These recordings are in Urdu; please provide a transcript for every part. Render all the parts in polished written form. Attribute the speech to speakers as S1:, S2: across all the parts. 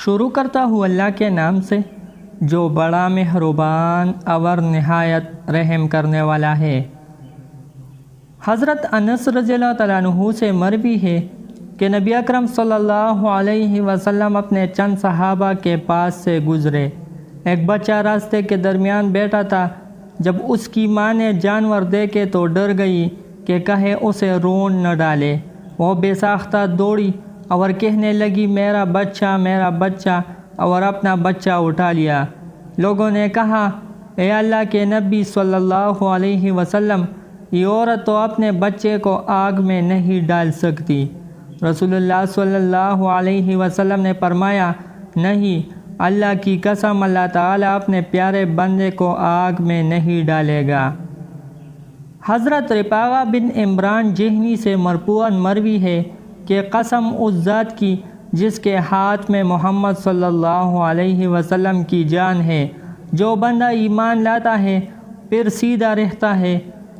S1: شروع کرتا ہوں اللہ کے نام سے جو بڑا مہربان اور نہایت رحم کرنے والا ہے۔ حضرت انس رضی اللہ تعالیٰ عنہ سے مروی ہے کہ نبی اکرم صلی اللہ علیہ وسلم اپنے چند صحابہ کے پاس سے گزرے۔ ایک بچہ راستے کے درمیان بیٹھا تھا۔ جب اس کی ماں نے جانور دیکھے تو ڈر گئی کہ کہیں اسے رون نہ ڈالے۔ وہ بے ساختہ دوڑی اور کہنے لگی میرا بچہ، اور اپنا بچہ اٹھا لیا۔ لوگوں نے کہا اے اللہ کے نبی صلی اللہ علیہ وسلم، یہ عورت تو اپنے بچے کو آگ میں نہیں ڈال سکتی۔ رسول اللہ صلی اللہ علیہ وسلم نے فرمایا نہیں، اللہ کی قسم اللہ تعالیٰ اپنے پیارے بندے کو آگ میں نہیں ڈالے گا۔ حضرت رفاعہ بن عمران جہنی سے مرفوعاً مروی ہے کہ قسم اس ذات کی جس کے ہاتھ میں محمد صلی اللہ علیہ وسلم کی جان ہے، جو بندہ ایمان لاتا ہے پھر سیدھا رہتا ہے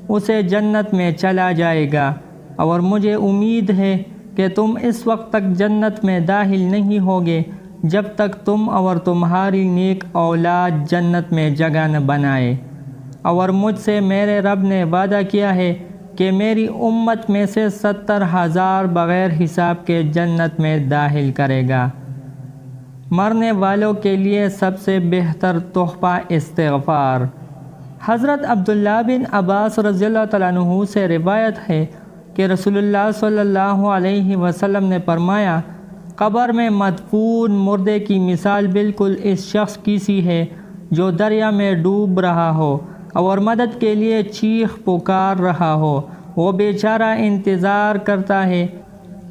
S1: اسے جنت میں چلا جائے گا، اور مجھے امید ہے کہ تم اس وقت تک جنت میں داخل نہیں ہوگے جب تک تم اور تمہاری نیک اولاد جنت میں جگہ نہ بنائے۔ اور مجھ سے میرے رب نے وعدہ کیا ہے کہ میری امت میں سے 70,000 بغیر حساب کے جنت میں داخل کرے گا۔ مرنے والوں کے لیے سب سے بہتر تحفہ استغفار۔ حضرت عبداللہ بن عباس رضی اللہ تعالیٰ عنہ سے روایت ہے کہ رسول اللہ صلی اللہ علیہ وسلم نے فرمایا قبر میں مدفون مردے کی مثال بالکل اس شخص کی سی ہے جو دریا میں ڈوب رہا ہو اور مدد کے لیے چیخ پکار رہا ہو۔ وہ بیچارہ انتظار کرتا ہے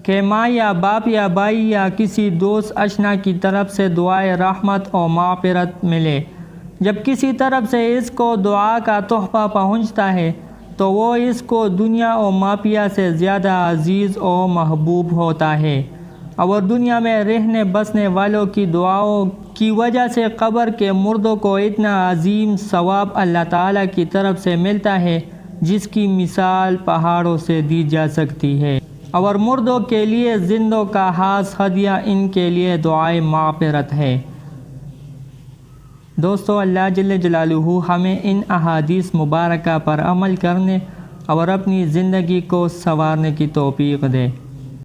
S1: کہ ماں یا باپ یا بھائی یا کسی دوست اشنا کی طرف سے دعائے رحمت اور مغفرت ملے۔ جب کسی طرف سے اس کو دعا کا تحفہ پہنچتا ہے تو وہ اس کو دنیا اور مافیا سے زیادہ عزیز اور محبوب ہوتا ہے، اور دنیا میں رہنے بسنے والوں کی دعاؤں کی وجہ سے قبر کے مردوں کو اتنا عظیم ثواب اللہ تعالیٰ کی طرف سے ملتا ہے جس کی مثال پہاڑوں سے دی جا سکتی ہے، اور مردوں کے لیے زندوں کا خاص ہدیہ ان کے لیے دعائے مغفرت ہے۔ دوستو، اللہ جل جلالہ ہمیں ان احادیث مبارکہ پر عمل کرنے اور اپنی زندگی کو سنوارنے کی توفیق دے۔